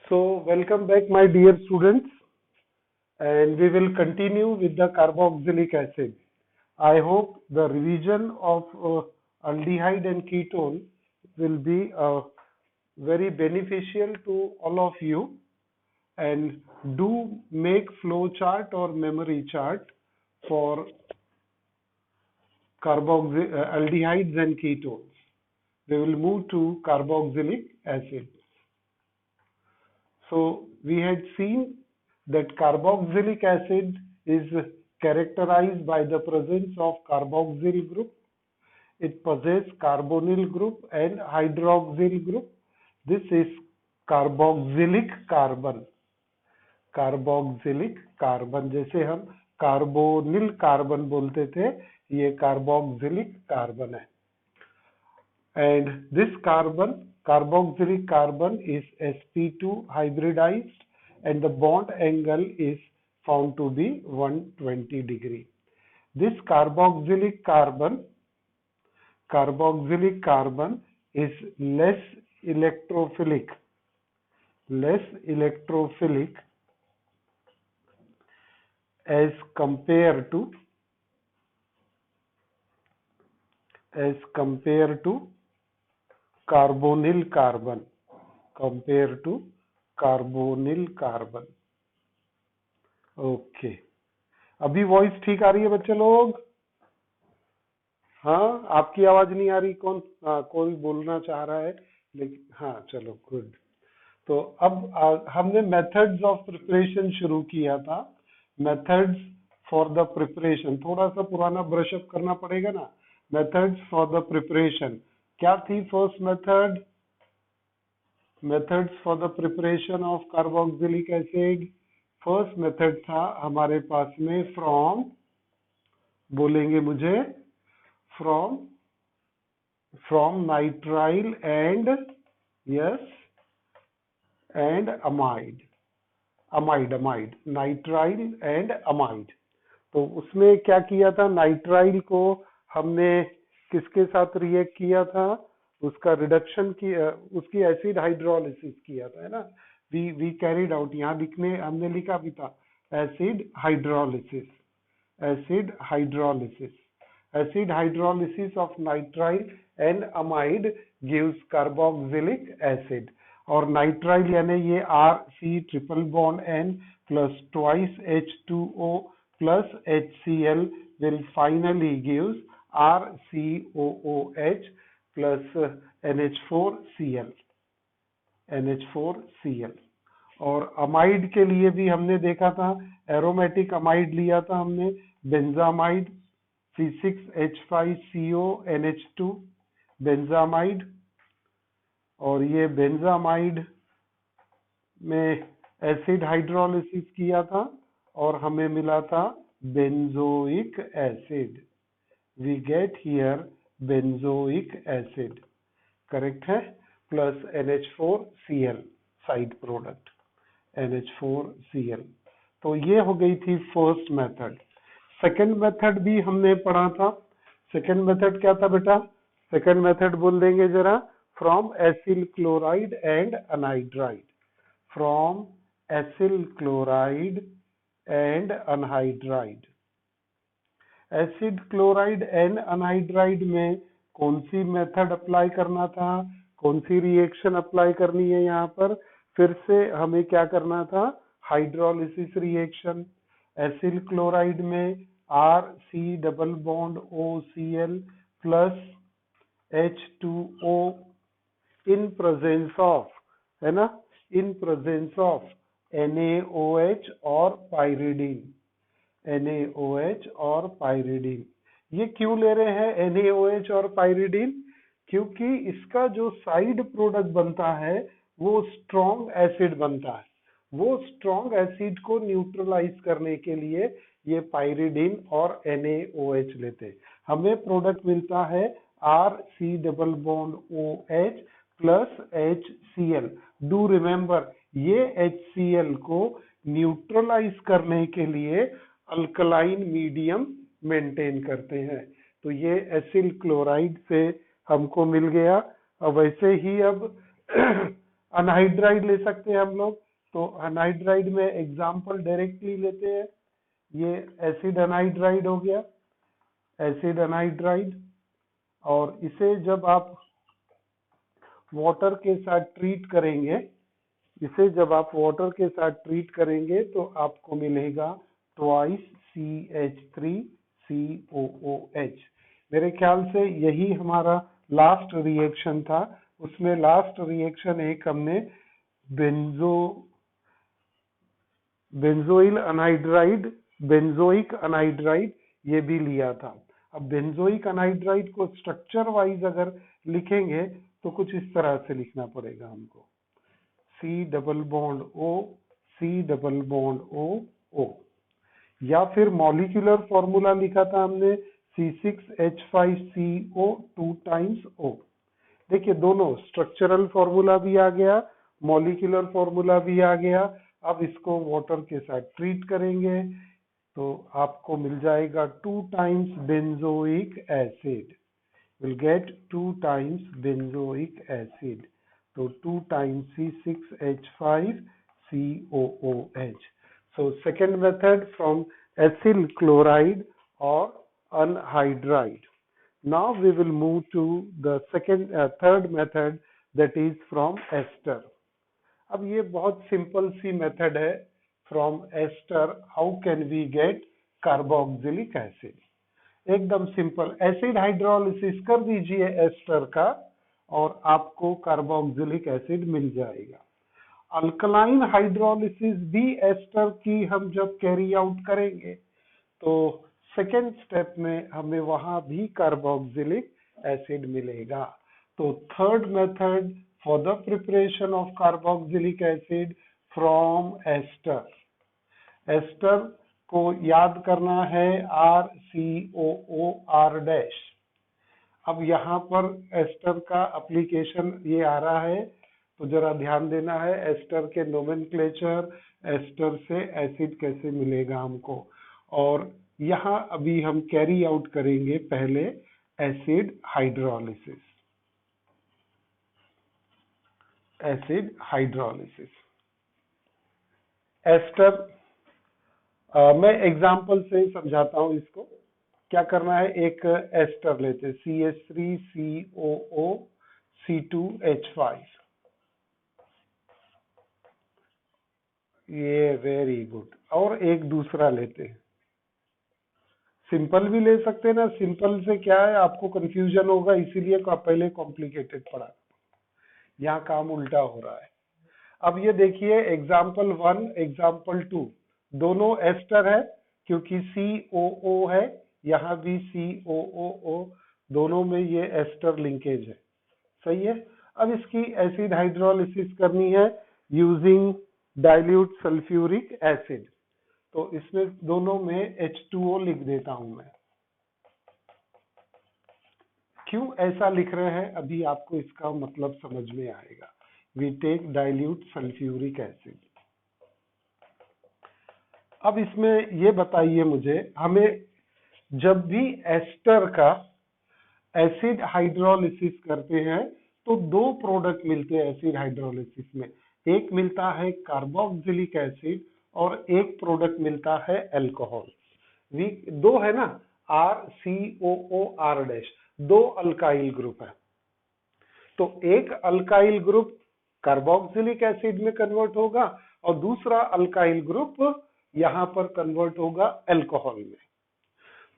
So, welcome back, my dear students, and we will continue with the carboxylic acid. I hope the revision of aldehyde and ketone will be very beneficial to all of you, and do make flow chart or memory chart for aldehydes and ketones. We will move to carboxylic acid. So we had seen that carboxylic acid is characterized by the presence of carboxyl group. It possesses carbonyl group and hydroxyl group. This is carboxylic carbon. Carboxylic carbon, जैसे हम carbonyl carbon बोलते थे, ये carboxylic carbon है. And this carboxylic carbon is sp2 hybridized, and the bond angle is found to be 120 degree. This carboxylic carbon is less electrophilic as compared to carbonyl carbon. Okay, अभी voice ठीक आ रही है बच्चे लोग? हाँ, आपकी आवाज नहीं आ रही? कोई बोलना चाह रहा है लेकिन हाँ, चलो गुड. तो अब हमने मेथड्स ऑफ प्रिपरेशन शुरू किया था. मेथड्स फॉर द प्रिपरेशन, थोड़ा सा पुराना ब्रशअप करना पड़ेगा ना. मेथड्स फॉर द प्रिपरेशन क्या थी? First methods for the preparation of carboxylic acid. First method था हमारे पास में फ्रॉम, बोलेंगे मुझे, from nitrile and amide, nitrile and amide. तो उसमें क्या किया था? नाइट्राइल को हमने किसके साथ रिएक्ट किया था? उसका रिडक्शन किया, उसकी एसिड हाइड्रोलिसिस किया था, है ना. वी कैरिड आउट, यहाँ हमने लिखा भी था acid hydrolysis of nitrile and amide gives carboxylic acid. और नाइट्राइल यानी ये RC triple bond N plus twice H2O plus HCl will finally gives RCOOH plus NH4Cl. और अमाइड के लिए भी हमने देखा था, एरोमेटिक अमाइड लिया था हमने, बेंजामाइड C6H5CO NH2 बेंजामाइड. और ये बेंजामाइड में एसिड हाइड्रोलिसिस किया था और हमें मिला था benzoic acid. We get here benzoic acid, correct है, plus NH4Cl side product NH4Cl. तो ये हो गई थी फर्स्ट मेथड. सेकंड मेथड भी हमने पढ़ा था. सेकंड मेथड क्या था बेटा? सेकंड मेथड बोल देंगे जरा. From acyl chloride and anhydride. Acid chloride and anhydride में कौन सी मेथड अप्लाई करना था? कौन सी रिएक्शन अप्लाई करनी है? यहाँ पर फिर से हमें क्या करना था? Hydrolysis reaction. एसिल क्लोराइड में RC double bond OCl plus H2O in presence of, है ना, इन प्रेजेंस ऑफ NaOH और पाइरिडीन. ये क्यों ले रहे हैं NaOH और पाइरिडीन? क्योंकि इसका जो साइड प्रोडक्ट बनता है वो स्ट्रॉन्ग एसिड बनता है. वो स्ट्रॉन्ग एसिड को न्यूट्रलाइज करने के लिए ये पाइरिडीन और NaOH लेते हैं. हमें प्रोडक्ट मिलता है RC double bond OH plus HCl. Do remember, ये HCl को न्यूट्रलाइज करने के लिए अल्कलाइन मीडियम मेंटेन करते हैं. तो ये एसिल क्लोराइड से हमको मिल गया. अब वैसे ही अब अनहाइड्राइड ले सकते हैं हम लोग। तो अनहाइड्राइड में एग्जाम्पल डायरेक्टली लेते हैं, ये एसिड अनहाइड्राइड हो गया, एसिड अनहाइड्राइड। और इसे जब आप वाटर के साथ ट्रीट करेंगे, इसे जब आप वाटर के साथ ट्रीट करेंगे तो आपको मिलेगा ट्वाइस CH3COOH। मेरे ख्याल से यही हमारा लास्ट रिएक्शन था। उसमें लास्ट रिएक्शन एक हमने बेंजोइल अनहाइड्राइड, बेंजोइक अनहाइड्राइड ये भी लिया था। अब बेंजोइक अनहाइड्राइड को स्ट्रक्चर वाइज अगर लिखेंगे तो कुछ इस तरह से लिखना पड़ेगा हमको, C double bond O, C double bond O, O। या फिर मॉलिक्यूलर फॉर्मूला लिखा था हमने C6H5CO 2 टाइम्स O। देखिए दोनों स्ट्रक्चरल फॉर्मूला भी आ गया, मॉलिक्यूलर फॉर्मूला भी आ गया। अब इसको वाटर के साथ ट्रीट करेंगे तो आपको मिल जाएगा 2 times benzoic acid, will get 2 times benzoic acid. तो 2 times C6H5COOH. So second method from acyl chloride or anhydride. Now we will move to the third method, that is from ester. अब ये बहुत simple सी method है। From ester how can we get carboxylic acid? एकदम simple, acid hydrolysis कर दीजिए ester का और आपको कार्बोक्सिलिक एसिड मिल जाएगा। अल्कलाइन हाइड्रोलिसिस भी एस्टर की हम जब कैरी आउट करेंगे तो सेकेंड स्टेप में हमें वहां भी कार्बोक्सिलिक एसिड मिलेगा। तो third method for the preparation of carboxylic acid from ester. Ester को याद करना है RCOOR-। अब यहाँ पर एस्टर का एप्लीकेशन ये आ रहा है तो जरा ध्यान देना है, एस्टर के नोमेनक्लेचर, एस्टर से एसिड कैसे मिलेगा हमको। और यहाँ अभी हम कैरी आउट करेंगे पहले acid hydrolysis. Acid hydrolysis ester मैं एग्जांपल से समझाता हूं इसको। क्या करना है, एक एस्टर लेते CH3COOC2H5, ये वेरी गुड। और एक दूसरा लेते हैं, सिंपल भी ले सकते हैं ना। सिंपल से क्या है, आपको कंफ्यूजन होगा इसीलिए पहले कॉम्प्लिकेटेड पढ़ा, यहाँ काम उल्टा हो रहा है। अब ये देखिए एग्जाम्पल 1 एग्जाम्पल 2 दोनों एस्टर है क्योंकि COO है, यहाँ भी COOO, दोनों में ये एस्टर लिंकेज है, सही है। अब इसकी एसिड हाइड्रोलिसिस करनी है यूजिंग डाइल्यूट सल्फ्यूरिक एसिड। तो इसमें दोनों में H2O लिख देता हूं मैं। क्यों ऐसा लिख रहे हैं अभी आपको इसका मतलब समझ में आएगा। We take dilute sulphuric acid. अब इसमें ये बताइए मुझे, हमें जब भी एस्टर का एसिड हाइड्रोलिसिस करते हैं तो दो प्रोडक्ट मिलते हैं एसिड हाइड्रोलिसिस में। एक मिलता है कार्बोक्सिलिक एसिड और एक प्रोडक्ट मिलता है अल्कोहल। दो है ना, RCOOR-, दो अल्काइल ग्रुप है। तो एक अल्काइल ग्रुप कार्बोक्सिलिक एसिड में कन्वर्ट होगा और दूसरा अल्काइल ग्रुप यहां पर कन्वर्ट होगा अल्कोहल में।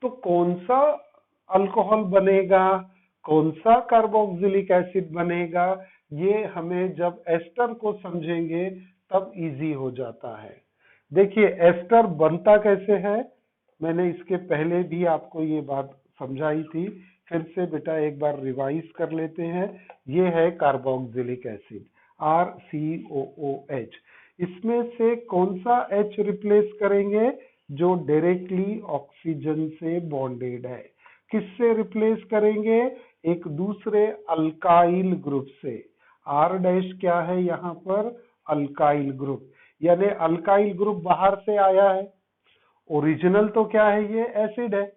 तो कौन सा अल्कोहल बनेगा, कौन सा कार्बोक्सिलिक एसिड बनेगा, ये हमें जब एस्टर को समझेंगे तब इजी हो जाता है। देखिए एस्टर बनता कैसे है, मैंने इसके पहले भी आपको ये बात समझाई थी, फिर से बेटा एक बार रिवाइज कर लेते हैं। ये है कार्बोक्सिलिक एसिड RCOOH। इसमें से कौन सा H रिप्लेस करेंगे, जो डायरेक्टली ऑक्सीजन से बॉन्डेड है। किससे रिप्लेस करेंगे, एक दूसरे अल्काइल ग्रुप से। R- क्या है यहाँ पर, अल्काइल ग्रुप, यानी अल्काइल ग्रुप बाहर से आया है। ओरिजिनल तो क्या है, ये एसिड है,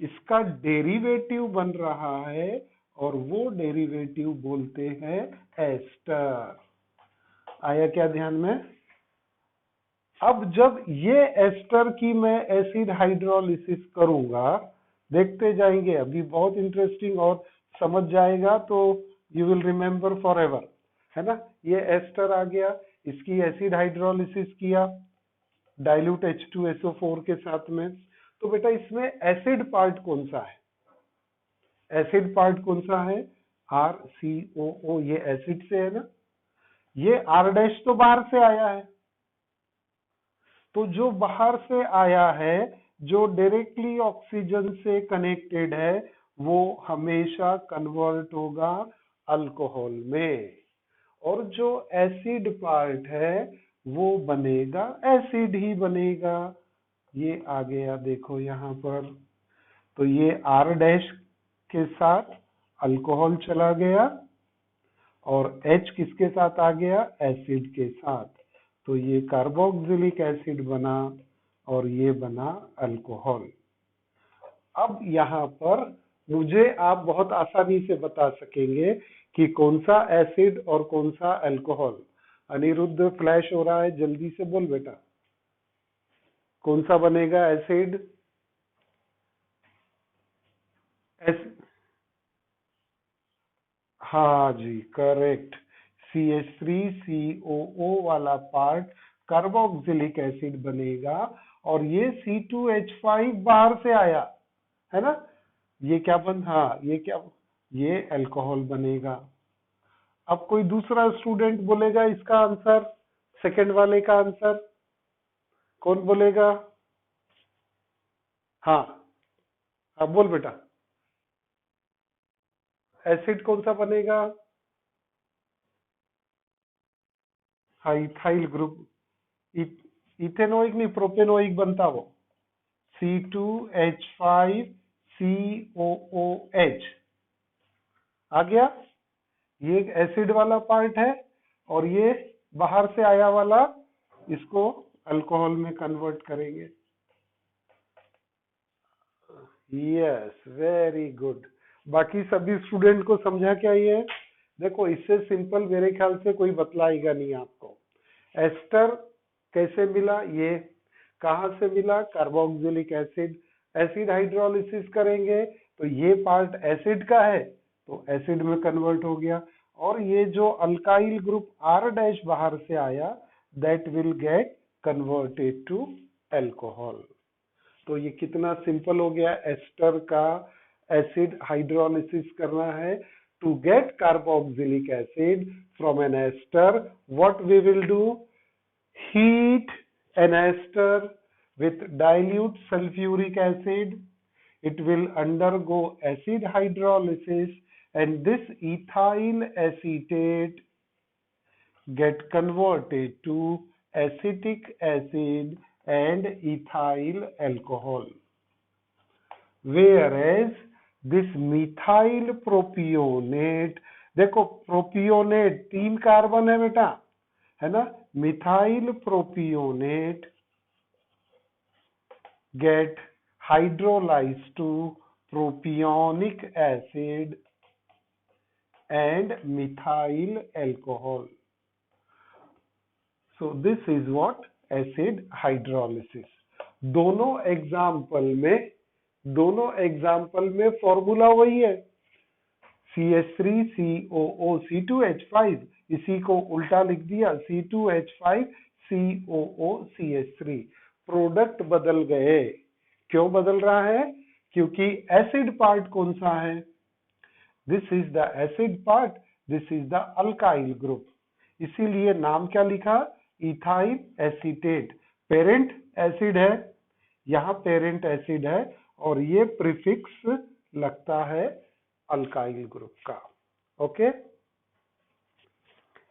इसका डेरिवेटिव बन रहा है और वो डेरिवेटिव बोलते हैं एस्टर। आया क्या ध्यान में? अब जब ये एस्टर की मैं एसिड हाइड्रोलिसिस करूंगा, देखते जाएंगे, अभी बहुत इंटरेस्टिंग और समझ जाएगा तो you will remember for ever, है ना। ये एस्टर आ गया, इसकी एसिड हाइड्रोलिसिस किया डाइल्यूट H2SO4 के साथ में। तो बेटा इसमें एसिड पार्ट कौन सा है? एसिड पार्ट कौन सा है? RCOO, ये एसिड से है ना। ये R' तो बाहर से आया है, तो जो बाहर से आया है, जो डायरेक्टली ऑक्सीजन से कनेक्टेड है, वो हमेशा कन्वर्ट होगा अल्कोहल में, और जो एसिड पार्ट है वो बनेगा एसिड ही बनेगा। ये आ गया देखो यहाँ पर, तो ये R' के साथ अल्कोहल चला गया और H किसके साथ आ गया? एसिड के साथ। तो ये कार्बोक्सिलिक एसिड बना और ये बना अल्कोहल। अब यहाँ पर मुझे आप बहुत आसानी से बता सकेंगे कि कौन सा एसिड और कौन सा अल्कोहल। अनिरुद्ध फ्लैश हो रहा है, जल्दी से बोल बेटा, कौन सा बनेगा एसिड? हाँ जी, करेक्ट। CH3COO वाला पार्ट कार्बोक्सिलिक एसिड बनेगा, और ये C2H5 बाहर से आया है ना। ये क्या हाँ, ये क्या, ये अल्कोहल बनेगा। अब कोई दूसरा स्टूडेंट बोलेगा इसका आंसर, सेकंड वाले का आंसर कौन बोलेगा? हाँ हाँ, बोल बेटा, एसिड कौन सा बनेगा? हाँ, इथाइल ग्रुप। इथेनोइक नहीं, प्रोपेनोइक बनता वो, C2H5COOH आ गया। ये एक एसिड वाला पार्ट है, और ये बाहर से आया वाला, इसको अल्कोहल में कन्वर्ट करेंगे। Yes, very good. बाकी सभी स्टूडेंट को समझा क्या ये? देखो, इससे सिंपल मेरे ख्याल से कोई बतलाएगा नहीं आपको। एस्टर कैसे मिला, ये कहाँ से मिला? Carboxylic acid. एसिड हाइड्रोलिसिस करेंगे तो ये पार्ट एसिड का है, तो एसिड में कन्वर्ट हो गया, और ये जो अल्काइल ग्रुप R' बाहर से आया, that will get converted to alcohol. तो ये कितना सिंपल हो गया, एस्टर का एसिड हाइड्रोलिसिस करना है। To get carboxylic acid from an ester, what we will do? heat an ester with dilute sulfuric acid. It will undergo acid hydrolysis, and this ethyl acetate get converted to acetic acid and ethyl alcohol. Whereas this methyl propionate, देखो propionate 3 carbon है बेटा, है ना। Methyl propionate get hydrolyzed to propionic acid and methyl alcohol. So this is what acid hydrolysis. दोनों example में formula वही है, CH3COO C2H5, इसी को उल्टा लिख दिया, C2H5COO CH3। प्रोडक्ट बदल गए। क्यों बदल रहा है? क्योंकि एसिड पार्ट कौन सा है? This is the acid part, this is the alkyl group, इसीलिए नाम क्या लिखा? Ethyl acetate. पेरेंट एसिड है, यहाँ पेरेंट एसिड है, और ये प्रीफिक्स लगता है अल्काइल ग्रुप का। ओके,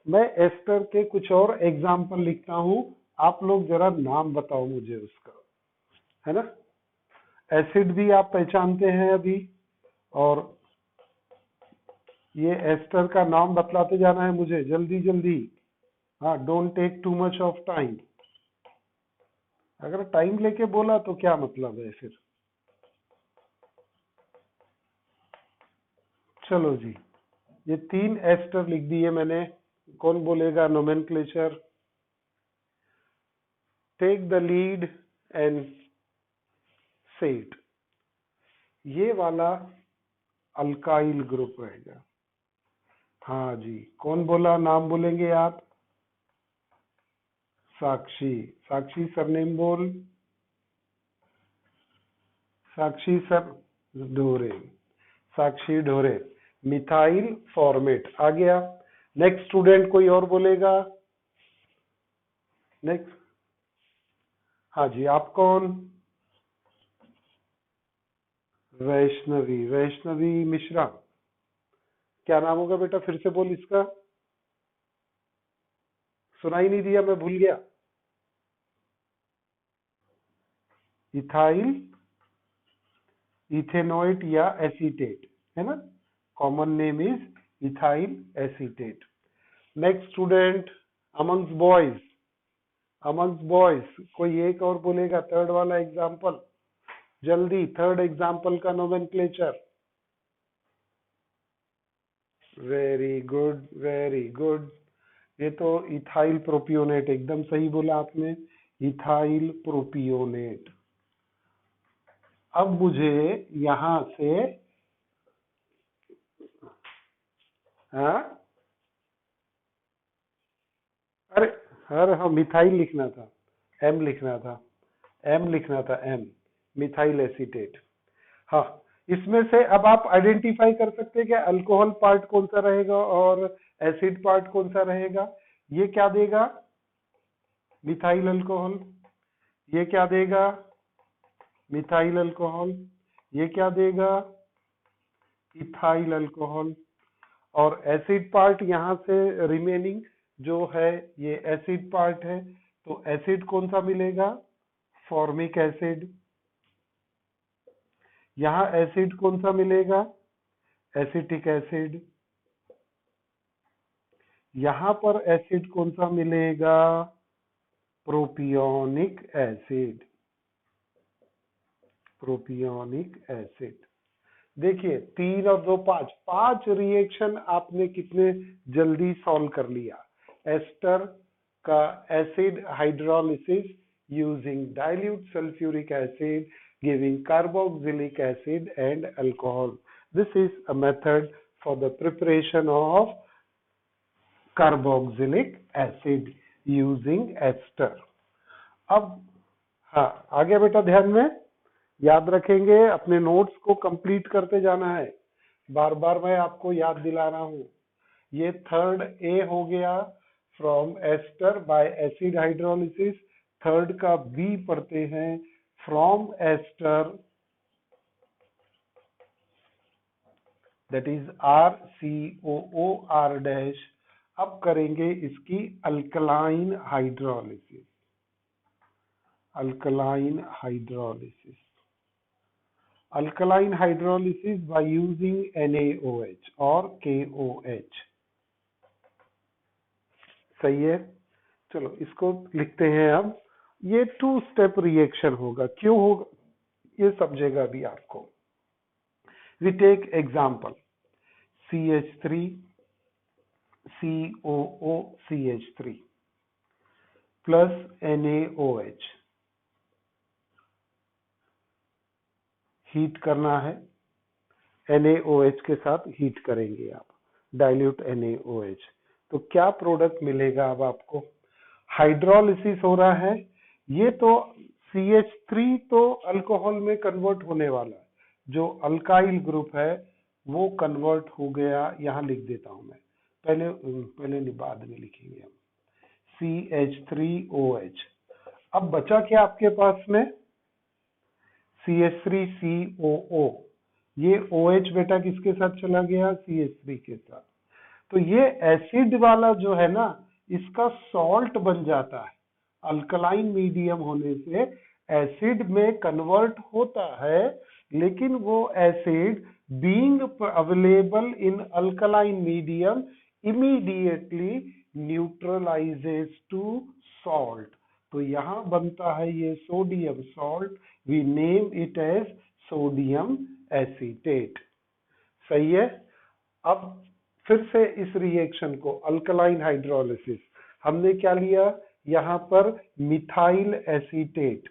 मैं एस्टर के कुछ और एग्जाम्पल लिखता हूं, आप लोग जरा नाम बताओ मुझे उसका, है ना। एसिड भी आप पहचानते हैं अभी, और ये एस्टर का नाम बतलाते जाना है मुझे जल्दी जल्दी। हाँ, don't take too much of time. अगर टाइम लेके बोला तो क्या मतलब है फिर? चलो जी, ये 3 एस्टर लिख दिए मैंने। कौन बोलेगा nomenclature? Take the lead and say it. ये वाला अल्काइल ग्रुप रहेगा। हाँ जी, कौन बोला? नाम बोलेंगे आप? साक्षी। साक्षी सरनेम बोल। साक्षी सर ढोरे। साक्षी ढोरे। मिथाइल फॉर्मेट आ गया। नेक्स्ट स्टूडेंट कोई और बोलेगा? नेक्स्ट। हाँ जी, आप कौन? वैष्णवी। वैष्णवी मिश्रा। क्या नाम होगा बेटा? फिर से बोल इसका। सुनाई नहीं दिया, मैं भूल गया। इथाइल इथेनोइट या एसीटेट, है ना? Common name is ethyl acetate. Next student amongst boys. Amongst boys कोई एक और बोलेगा? थर्ड वाला एग्जाम्पल जल्दी, थर्ड एग्जाम्पल का nomenclature. Very good, very good. ये तो इथाइल प्रोपियोनेट, एकदम सही बोला आपने, इथाइल प्रोपियोनेट। अब मुझे यहां से हाँ, अरे अरे हाँ, मिथाइल लिखना था, एम लिखना था, एम लिखना था, एम, मिथाइल एसीटेट। हाँ, इसमें से अब आप आइडेंटिफाई कर सकते हैं क्या अल्कोहल पार्ट कौन सा रहेगा और एसिड पार्ट कौन सा रहेगा? ये क्या देगा? Methyl alcohol. ये क्या देगा? Methyl alcohol. ये क्या देगा? Ethyl alcohol. और एसिड पार्ट यहां से रिमेनिंग जो है ये एसिड पार्ट है, तो एसिड कौन सा मिलेगा? Formic acid. यहां एसिड कौन सा मिलेगा? Acetic acid. यहां पर एसिड कौन सा मिलेगा? Propionic acid. Propionic acid. देखिए 3 और 2 5, 5 रिएक्शन आपने कितने जल्दी सॉल्व कर लिया। एस्टर का acid hydrolysis using dilute sulphuric acid giving carboxylic acid and alcohol. This is a method for the preparation of carboxylic acid using ester. अब हाँ, आ गया बेटा ध्यान में? याद रखेंगे, अपने नोट्स को कंप्लीट करते जाना है। बार बार मैं आपको याद दिला रहा हूं। ये थर्ड ए हो गया, from ester by acid hydrolysis. Third का बी पढ़ते हैं, from ester, that is RCOOR dash. अब करेंगे इसकी alkaline hydrolysis. Alkaline hydrolysis. Alkaline hydrolysis by using NaOH और KOH। सही है? चलो इसको लिखते हैं अब। ये 2 स्टेप रिएक्शन होगा। क्यों होगा ये समझेगा अभी आपको। We take example CH3 COOCH3 plus NaOH। Heat करना है, NaOH के साथ हीट करेंगे आप, डाइल्यूट NaOH। तो क्या प्रोडक्ट मिलेगा अब आपको? हाइड्रोलिसिस हो रहा है, ये तो CH3 तो अल्कोहल में कन्वर्ट होने वाला है, जो अल्काइल ग्रुप है वो कन्वर्ट हो गया। यहां लिख देता हूं मैं, पहले नहीं, बाद में लिखेंगे हम। CH3OH। अब बचा क्या आपके पास में? CH3COO। ये OH बेटा किसके साथ चला गया? CH3 के साथ। तो ये एसिड वाला जो है ना, इसका सॉल्ट बन जाता है। अल्कलाइन मीडियम होने से एसिड में कन्वर्ट होता है, लेकिन वो acid being available in alkaline medium immediately neutralises to salt. तो यहां बनता है ये sodium salt. We name it as sodium acetate. सही है? अब फिर से इस रिएक्शन को अल्कलाइन हाइड्रोलिसिस, हमने क्या लिया यहाँ पर methyl acetate.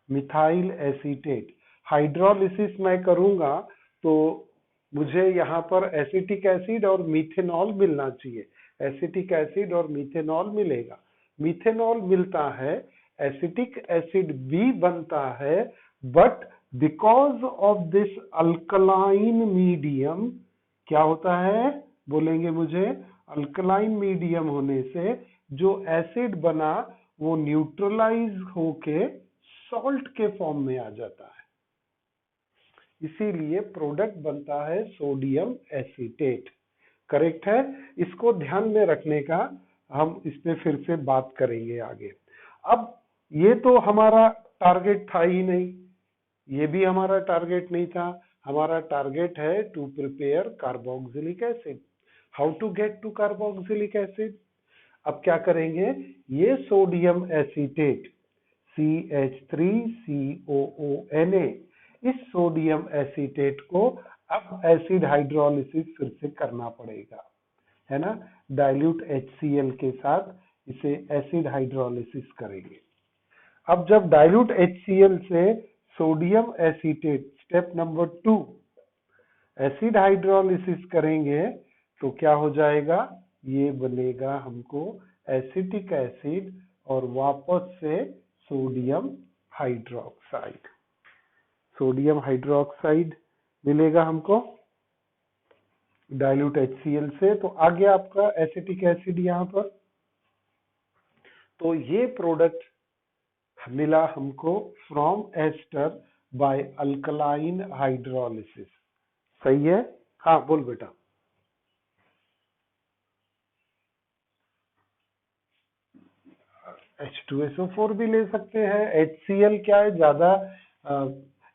Methyl acetate hydrolysis मैं करूंगा तो मुझे यहाँ पर एसिटिक एसिड और मीथेनॉल मिलना चाहिए। एसिटिक एसिड और मीथेनॉल मिलेगा। मीथेनॉल मिलता है, एसिटिक एसिड भी बनता है, but because of this alkaline medium क्या होता है, बोलेंगे मुझे, अल्कलाइन मीडियम होने से जो एसिड बना वो न्यूट्रलाइज होके सॉल्ट के फॉर्म में आ जाता है, इसीलिए प्रोडक्ट बनता है सोडियम एसीटेट। करेक्ट है, इसको ध्यान में रखने का, हम इस पे फिर से बात करेंगे आगे। अब ये तो हमारा टारगेट था ही नहीं, ये भी हमारा टारगेट नहीं था। हमारा टारगेट है to prepare carboxylic acid. How to get to carboxylic acid? अब क्या करेंगे, ये सोडियम एसीटेट CH3COONA, इस सोडियम एसीटेट को अब एसिड हाइड्रोलिसिस फिर से करना पड़ेगा, है ना। डाइल्यूट HCl के साथ इसे एसिड हाइड्रोलिसिस करेंगे। अब जब डाइल्यूट HCl से sodium acetate step number 2 acid hydrolysis करेंगे तो क्या हो जाएगा, ये बनेगा हमको एसिटिक एसिड और वापस से सोडियम हाइड्रोक्साइड। सोडियम हाइड्रोक्साइड मिलेगा हमको डाइल्यूट HCl से। तो आ गया आपका एसिटिक एसिड यहाँ पर। तो ये प्रोडक्ट मिला हमको from ester by alkaline hydrolysis. सही है? हाँ बोल बेटा। H2SO4 भी ले सकते हैं। HCl क्या है, ज्यादा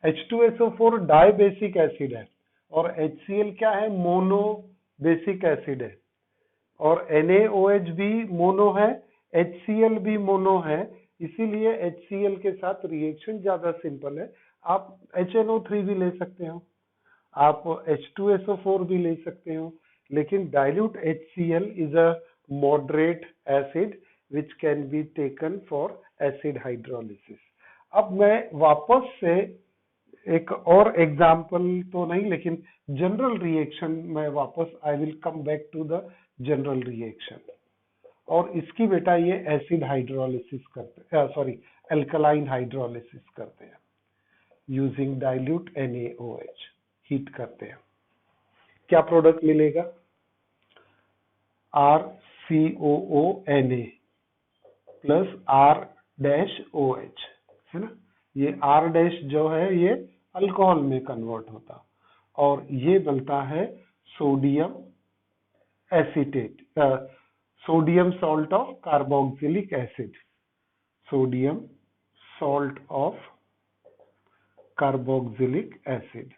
H2SO4 डाई बेसिक एसिड है और HCl क्या है, मोनो बेसिक एसिड है, और NaOH भी मोनो है, HCl भी मोनो है, इसीलिए HCl के साथ रिएक्शन ज्यादा सिंपल है। आप HNO3 भी ले सकते हो, आप H2SO4 भी ले सकते हो, लेकिन dilute HCl is a moderate acid which can be taken for acid hydrolysis। अब मैं वापस से एक और एग्जाम्पल तो नहीं, लेकिन जनरल रिएक्शन में वापस I will come back to the general reaction, और इसकी बेटा ये एसिड हाइड्रोलिसिस करते हैं, सॉरी एल्कलाइन हाइड्रोलिसिस करते हैं यूजिंग डाइल्यूट NaOH, हीट करते हैं। क्या प्रोडक्ट मिलेगा, RCOONA प्लस R-OH, है ना। ये R- जो है ये अल्कोहल में कन्वर्ट होता और ये बनता है sodium acetate, sodium salt of carboxylic acid, sodium salt of carboxylic acid.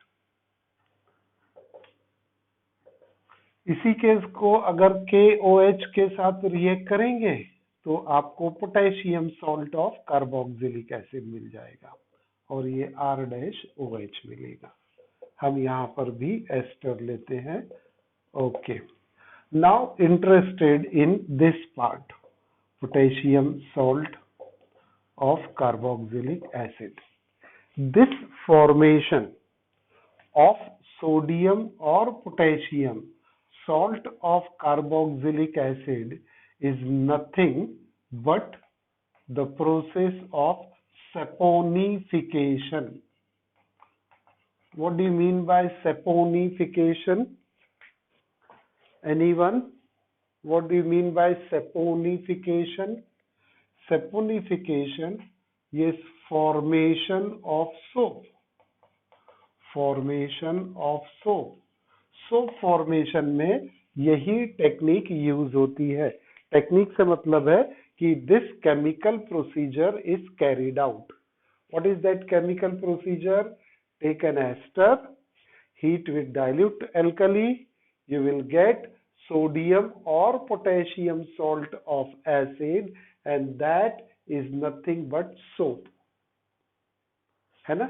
इसी केस को अगर KOH के साथ रिएक्ट करेंगे तो आपको potassium salt of carboxylic acid मिल जाएगा और ये R-OH मिलेगा। हम यहाँ पर भी एस्टर लेते हैं। Okay, now interested in this part, potassium salt of carboxylic acid. This formation of sodium or potassium salt of carboxylic acid is nothing but the process of saponification. What do you mean by saponification? Anyone? What do you mean by saponification? Saponification is formation of soap. Formation of soap. Soap formation में यही technique use होती है। Technique से मतलब है कि this chemical procedure is carried out. What is that chemical procedure? Take an ester, heat with dilute alkali, you will get sodium or potassium salt of acid, and that is nothing but soap, है ना।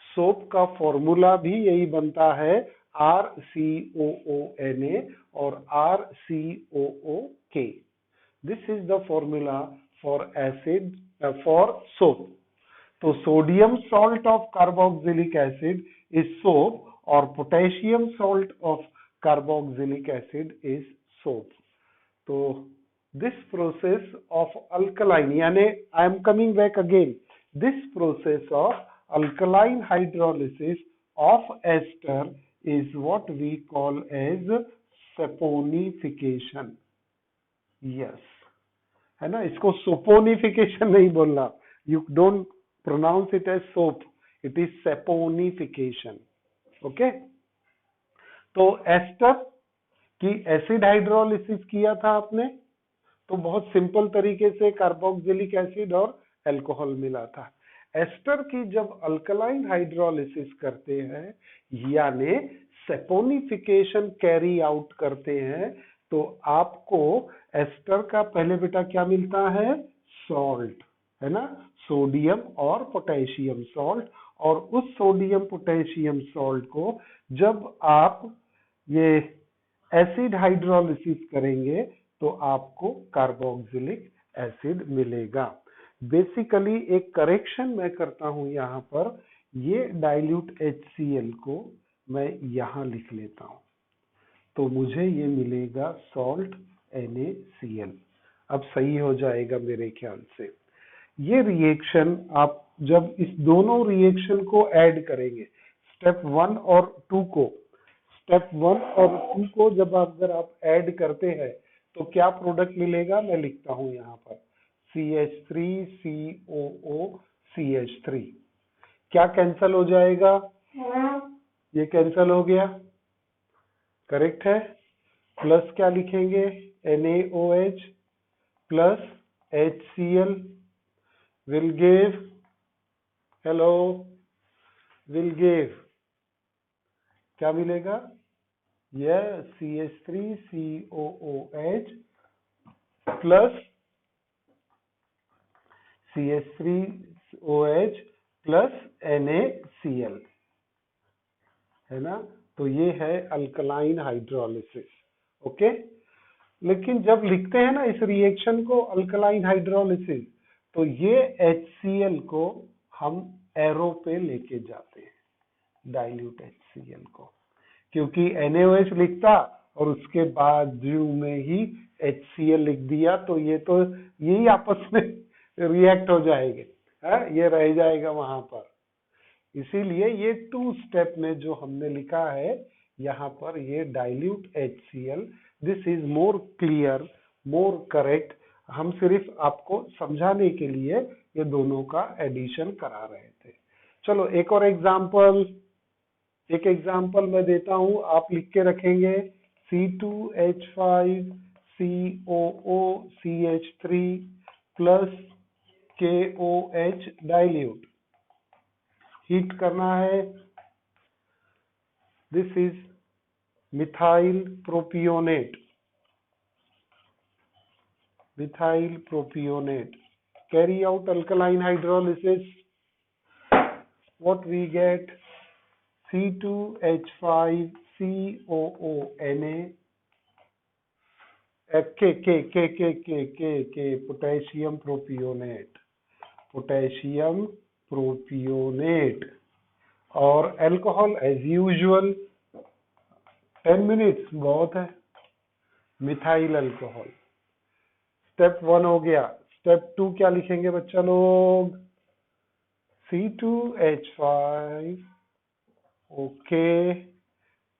Soap का formula भी यही बनता है, RCOONA और RCOOK. This is the formula for acid for soap. तो sodium salt of carboxylic acid is soap और potassium salt of carboxylic acid is soap. तो this process of alkaline, यानी I am coming back again, this process of alkaline hydrolysis of ester is what we call as saponification. Yes, है ना, इसको सोपोनिफिकेशन नहीं बोलना. You don't pronounce it as soap, it is saponification. Okay, तो ester की acid hydrolysis किया था आपने, तो बहुत सिंपल तरीके से कार्बोक्सिलिक एसिड और अल्कोहल मिला था. एस्टर की जब अल्कलाइन हाइड्रोलिसिस करते हैं यानी सेपोनिफिकेशन कैरी आउट करते हैं, तो आपको एस्टर का पहले बेटा क्या मिलता है, सॉल्ट, है ना, सोडियम और पोटेशियम सॉल्ट. और उस सोडियम पोटेशियम सॉल्ट को जब आप ये एसिड हाइड्रोलिसिस करेंगे तो आपको कार्बोक्सिलिक एसिड मिलेगा. बेसिकली एक करेक्शन मैं करता हूं यहां पर, ये डाइल्यूट HCl को मैं यहां लिख लेता हूं, तो मुझे ये मिलेगा सॉल्ट NaCl. अब सही हो जाएगा मेरे ख्याल से. ये रिएक्शन आप जब इस दोनों रिएक्शन को ऐड करेंगे, स्टेप 1 और 2 को, स्टेप 1 और 2 को जब अगर आप ऐड करते हैं तो क्या प्रोडक्ट मिलेगा, मैं लिखता हूं यहां पर CH3COOCH3. क्या कैंसल हो जाएगा, ये कैंसल हो गया, करेक्ट है. प्लस क्या लिखेंगे, NaOH plus HCl will give, hello, will give क्या मिलेगा, यह CH3COOH plus CH3OH plus NaCl, है ना. तो ये है अल्कलाइन हाइड्रोलिसिस. ओके, लेकिन जब लिखते हैं ना इस रिएक्शन को अल्कलाइन हाइड्रोलिसिस, तो ये HCl को हम एरो पे लेके जाते हैं, डाइल्यूट HCl को, क्योंकि NaOH लिखता और उसके बाद में ही HCl लिख दिया, तो यही आपस में रिएक्ट हो जाएंगे, ये रह जाएगा वहां पर. इसीलिए ये 2 स्टेप में जो हमने लिखा है यहाँ पर, ये dilute HCl, this is more clear, more correct. हम सिर्फ आपको समझाने के लिए ये दोनों का एडिशन करा रहे थे. चलो एक और एग्जाम्पल मैं देता हूं, आप लिख के रखेंगे. C2H5COOCH3 plus KOH dilute, heat करना है. This is methyl propionate. Carry out alkaline hydrolysis, what we get, C2H5COONA K potassium propionate और अल्कोहल एज यूजुअल. 10 मिनट्स बहुत है, मिथाइल अल्कोहल. स्टेप 1 हो गया. स्टेप 2 क्या लिखेंगे बच्चा लोग, C2H5, ओके,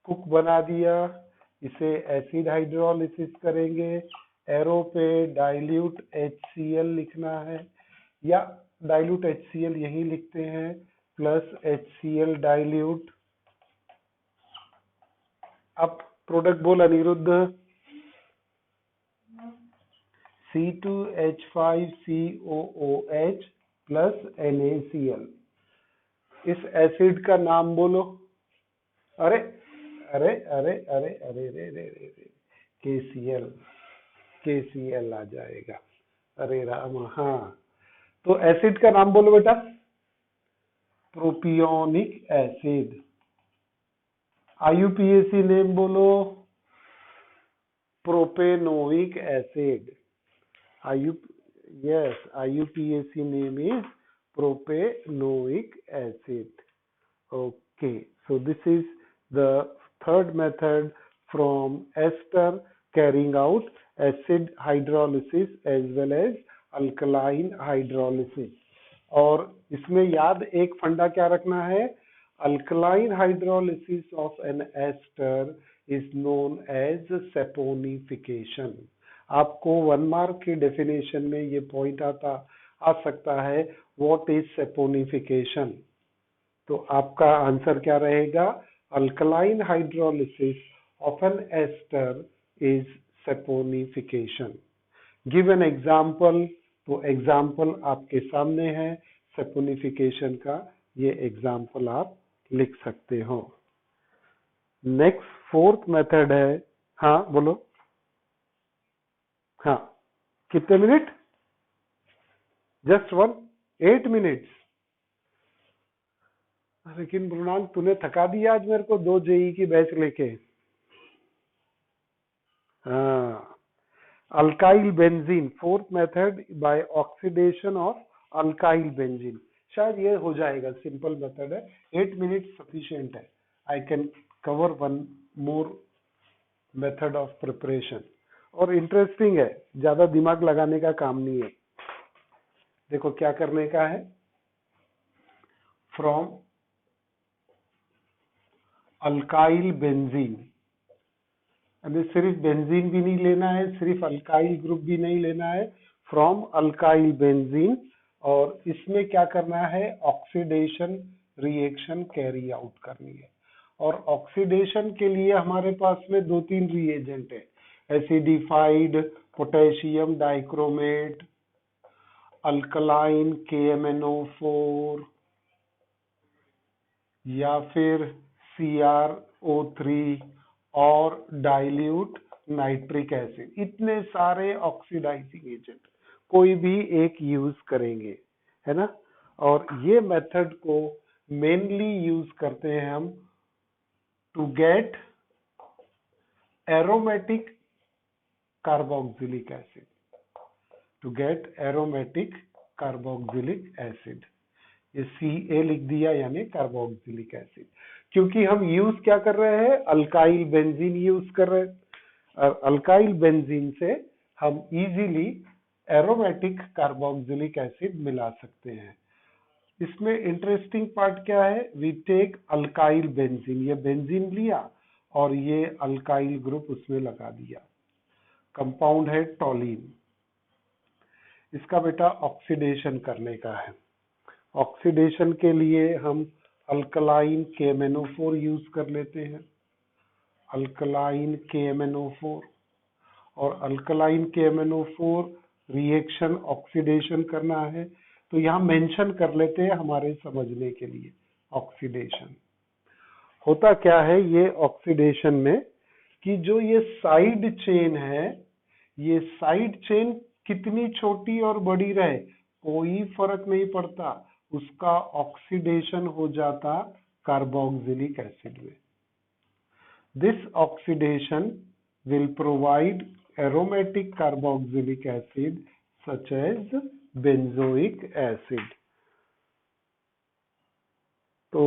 कुक बना दिया, इसे एसिड हाइड्रोलिसिस करेंगे. एरो पे डाइल्यूट HCl लिखना है, या डाइल्यूट HCl यही लिखते हैं, प्लस HCl डाइल्यूट. अब प्रोडक्ट बोल अनिरुद्ध. C2H5COOH plus NaCl. इस एसिड का नाम बोलो. अरे अरे अरे अरे अरे रे रे रे रे, KCl आ जाएगा. अरे राम, हाँ, तो एसिड का नाम बोलो बेटा, प्रोपियोनिक एसिड. IUPAC नेम बोलो, propanoic acid. IUPAC name is propanoic acid. Okay, so this is the third method from ester carrying out acid hydrolysis as well as alkaline hydrolysis. और इसमें याद एक फंडा क्या रखना है, alkaline hydrolysis of an ester is known as saponification. आपको 1 mark की डेफिनेशन में ये पॉइंट आ सकता है, व्हाट इज सेपोनिफिकेशन। तो आपका आंसर क्या रहेगा, alkaline hydrolysis of an ester is saponification. Give an example, तो एग्जांपल आपके सामने है सेपोनिफिकेशन का, ये एग्जांपल आप लिख सकते हो। नेक्स्ट फोर्थ मेथड है, हाँ बोलो, हाँ कितने मिनट, जस्ट 8 मिनट्स। लेकिन मृणाल तूने थका दिया आज मेरे को 2 जेई की बैच लेके। हाँ, alkyl benzene, fourth method by oxidation of alkyl benzene. शायद ये हो जाएगा, सिंपल मेथड है, 8 मिनट सफिशिएंट है। I can cover 1 more method of preparation. और इंटरेस्टिंग है, ज्यादा दिमाग लगाने का काम नहीं है। देखो क्या करने का है, फ्रॉम अल्काइल बेंजीन, अभी सिर्फ बेंजीन भी नहीं लेना है, सिर्फ अल्काइल ग्रुप भी नहीं लेना है, फ्रॉम अल्काइल बेंजीन। और इसमें क्या करना है, ऑक्सीडेशन रिएक्शन कैरी आउट करनी है। और ऑक्सीडेशन के लिए हमारे पास में 2-3 रिएजेंट है, acidified potassium dichromate, alkaline KMnO4 या फिर CrO3 और डाइल्यूट नाइट्रिक एसिड। इतने सारे ऑक्सीडाइजिंग एजेंट कोई भी एक यूज करेंगे, है ना। और ये मेथड को मेनली यूज करते हैं हम to get aromatic carboxylic acid, to get aromatic carboxylic acid. ये Ca लिख दिया, यानी कार्बोक्सिलिक एसिड। क्योंकि हम यूज क्या कर रहे हैं, अल्काइल बेंजीन यूज कर रहे हैं, और अल्काइल बेंजीन से हम इजीली एरोमेटिक कार्बोक्सिलिक एसिड मिला सकते हैं। इसमें इंटरेस्टिंग पार्ट क्या है, वी टेक अल्काइल बेंजीन, ये बेंजीन लिया और ये अल्काइल ग्रुप उसमें लगा दिया, कंपाउंड है टॉलिन। इसका बेटा ऑक्सीडेशन करने का है। ऑक्सीडेशन के लिए हम अल्कलाइन KMnO4 यूज कर लेते हैं, अल्कलाइन KMnO4। और अल्कलाइन KMnO4 रिएक्शन ऑक्सीडेशन करना है, तो यहाँ मेंशन कर लेते हैं हमारे समझने के लिए। ऑक्सीडेशन होता क्या है ये ऑक्सीडेशन में, कि जो ये साइड चेन है, ये साइड चेन कितनी छोटी और बड़ी रहे कोई फर्क नहीं पड़ता, उसका ऑक्सीडेशन हो जाता कार्बोक्सिलिक एसिड में। This oxidation will provide aromatic carboxylic acid such as benzoic acid. तो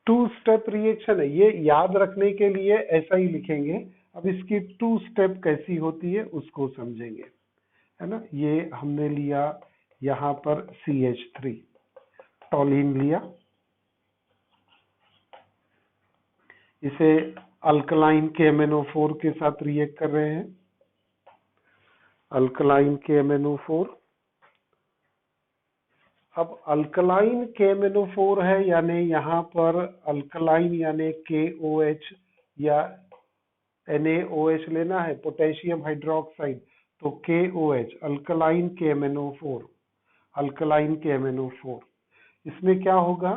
2 स्टेप रिएक्शन है, ये याद रखने के लिए ऐसा ही लिखेंगे। अब इसकी 2 स्टेप कैसी होती है उसको समझेंगे, है ना। ये हमने लिया यहाँ पर CH3, टॉलिन लिया, इसे अल्कलाइन KMnO4 के साथ रिएक्ट कर रहे हैं, अल्कलाइन KMnO4। अब अल्कलाइन KMnO4 है, यानी यहाँ पर अल्कलाइन यानी KOH या NaOH लेना है, पोटेशियम हाइड्रोक्साइड, तो KOH alkaline KMnO4, alkaline KMnO4। इसमें क्या होगा,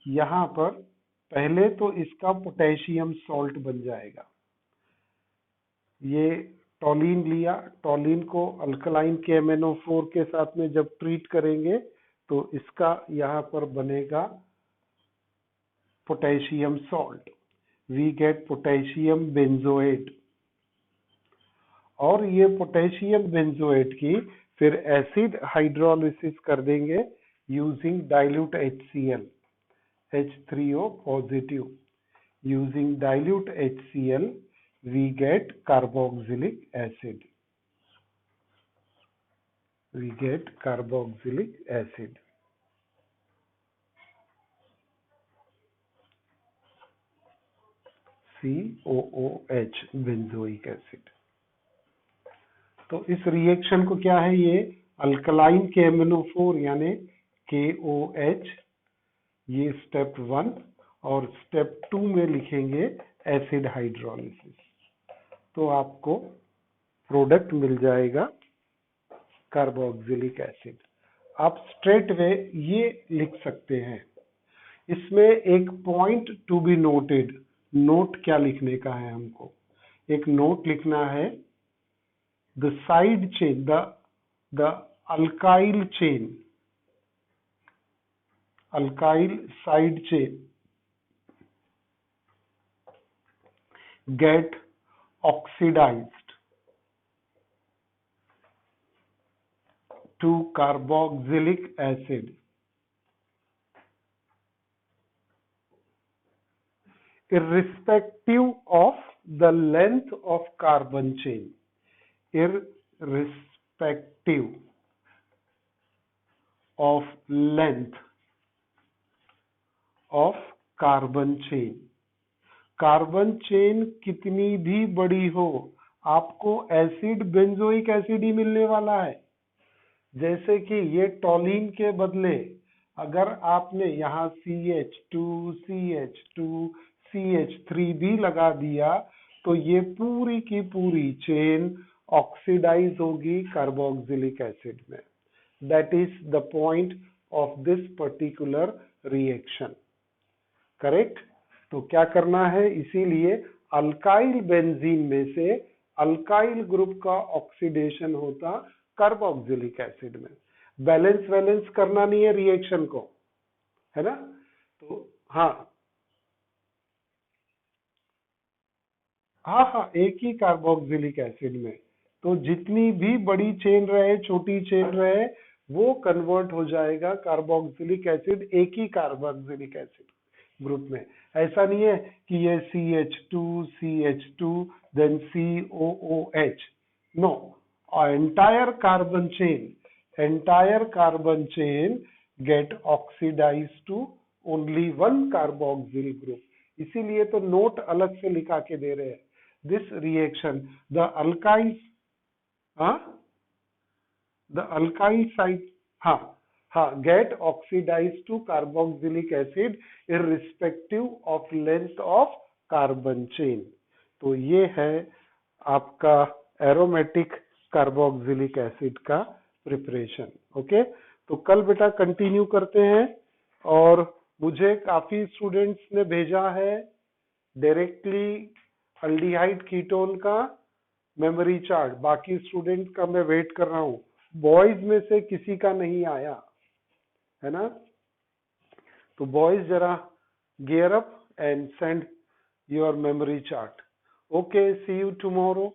यहाँ पर पहले तो इसका पोटेशियम सॉल्ट बन जाएगा। ये टॉलिन लिया, टॉलिन को अल्कलाइन KMnO4 के साथ में जब ट्रीट करेंगे तो इसका यहाँ पर बनेगा potassium salt, we get potassium benzoate, और ये पोटेशियम बेंजोएट की फिर एसिड हाइड्रोलिसिस कर देंगे using dilute HCl, H3O positive. Using dilute HCl, we get carboxylic acid. We get carboxylic acid. COOH, benzoic acid. तो इस रिएक्शन को क्या है, ये अल्कलाइन KMnO4 यानी KOH, ये स्टेप 1, और स्टेप 2 में लिखेंगे एसिड हाइड्रोलिसिस, तो आपको प्रोडक्ट मिल जाएगा कार्बोक्सिलिक एसिड। आप स्ट्रेट वे ये लिख सकते हैं। इसमें एक point to be noted, note क्या लिखने का है हमको, एक नोट लिखना है, the side chain, the alkyl chain, alkyl side chain get oxidized to carboxylic acid irrespective of the length of carbon chain, irrespective of length of carbon chain. Carbon chain कितनी भी बड़ी हो, आपको एसिड बेंजोइक एसिड ही मिलने वाला है। जैसे कि ये टॉलिन के बदले अगर आपने यहाँ CH2 CH2 CH3 भी लगा दिया तो ये पूरी की पूरी चेन ऑक्सीडाइज होगी कार्बोक्सिलिक एसिड में। That is the point of this particular reaction, correct. तो क्या करना है, इसीलिए अल्काइल बेंजीन में से अल्काइल ग्रुप का ऑक्सीडेशन होता कार्बोक्सिलिक एसिड में। बैलेंस वैलेंस करना नहीं है रिएक्शन को, है ना। तो हाँ हाँ हाँ, एक ही कार्बोक्सिलिक एसिड में, तो जितनी भी बड़ी चेन रहे छोटी चेन रहे वो कन्वर्ट हो जाएगा कार्बोक्सिलिक एसिड, एक ही कार्बोक्सिलिक एसिड ग्रुप में। ऐसा नहीं है कि ये CH2 CH2 then COOH, no, entire carbon chain get oxidized to only one carboxyl group। इसीलिए तो नोट अलग से लिखा के दे रहे हैं, this reaction the alkyl, the alkyl side, हाँ, get oxidized to carboxylic acid irrespective of length of carbon chain। तो ये है आपका एरोमेटिक कार्बोक्सिलिक एसिड का प्रिपरेशन। ओके, तो कल बेटा कंटिन्यू करते हैं। और मुझे काफी स्टूडेंट्स ने भेजा है डायरेक्टली अल्डिहाइड कीटोन का मेमोरी चार्ट, बाकी स्टूडेंट का मैं वेट कर रहा हूँ। बॉयज में से किसी का नहीं आया है ना, तो बॉयज जरा gear up and send your memory chart. Okay, see you tomorrow.